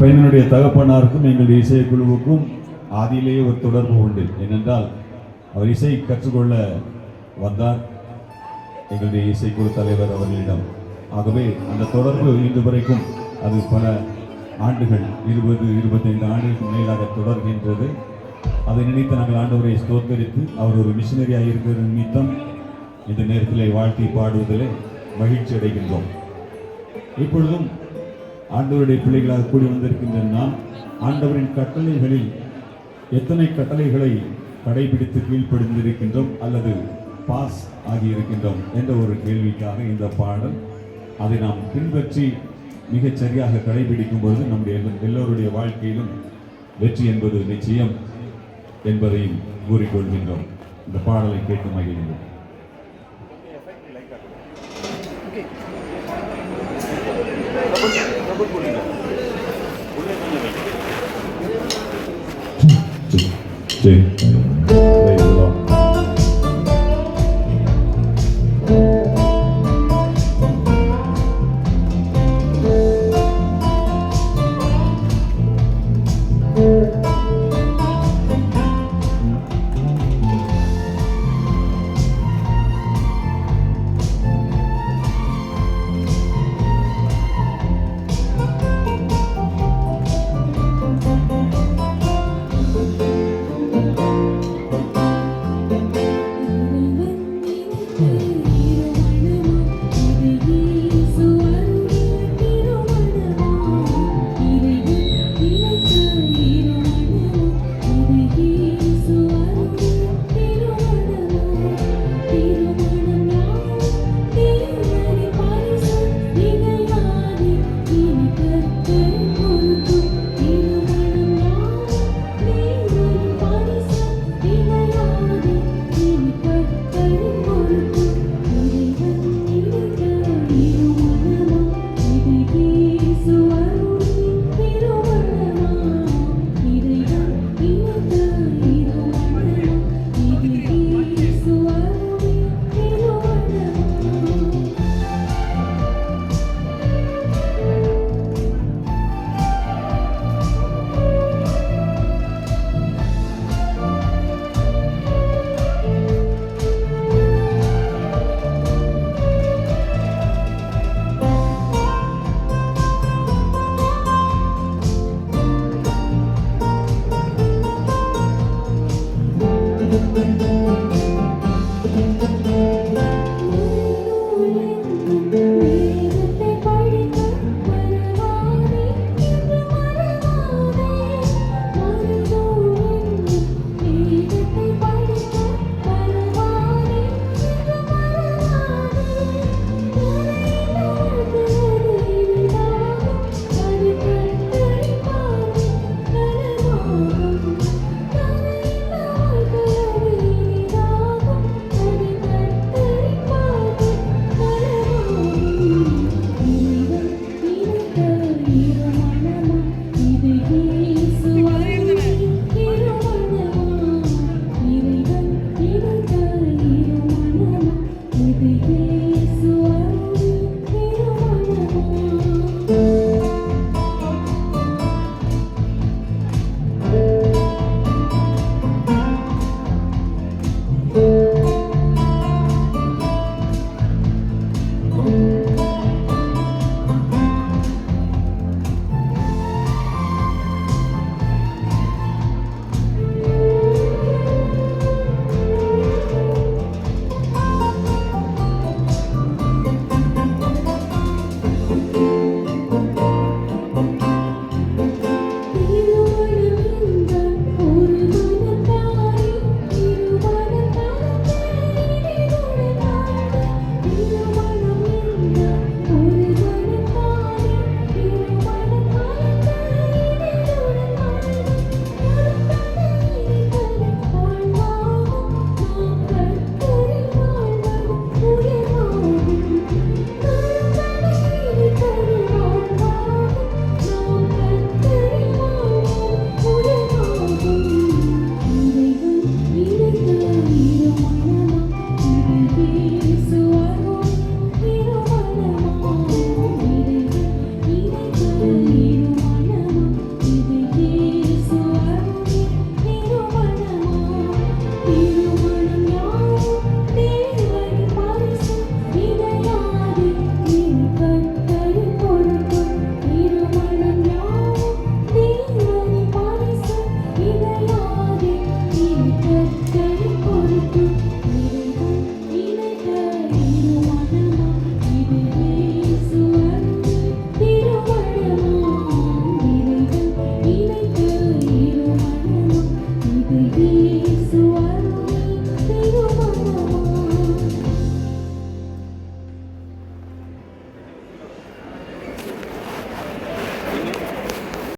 பெண்ணுடைய தகப்பனாருக்கும் எங்களுடைய இசைக்குழுவுக்கும் ஆதியிலேயே ஒரு தொடர்பு உண்டு. ஏனென்றால் அவர் இசை கற்றுக்கொள்ள வந்தார் எங்களுடைய இசைக்குழு தலைவர் அவர்களிடம். ஆகவே அந்த தொடர்பு இன்று வரைக்கும் அது பல ஆண்டுகள் 20-25 ஆண்டுகளுக்கு மேலாக தொடர்கின்றது. அதை நினைத்து நாங்கள் ஆண்டவரை ஸ்தோத்தரித்து அவர் ஒரு மிஷினரியாக இருக்கிற நிமித்தம் இந்த நேரத்தில் வாழ்த்தி பாடுவதில் மகிழ்ச்சி அடைகின்றோம். இப்பொழுதும் ஆண்டவருடைய பிள்ளைகளாக கூடி வந்திருக்கின்ற நாம் ஆண்டவரின் கட்டளைகளில் எத்தனை கட்டளைகளை கடைபிடித்து கீழ்ப்படிந்திருக்கின்றோம் அல்லது பாஸ் ஆகியிருக்கின்றோம் என்ற ஒரு கேள்விக்காக இந்த பாடல். அதை நாம் பின்பற்றி மிகச் சரியாக கடைபிடிக்கும் பொழுது நம்முடைய எல்லோருடைய வாழ்க்கையிலும் வெற்றி என்பது நிச்சயம் என்பதையும் கூறிக்கொள்கின்றோம். இந்த பாடலை கேட்டு மகிழ்கின்றோம்.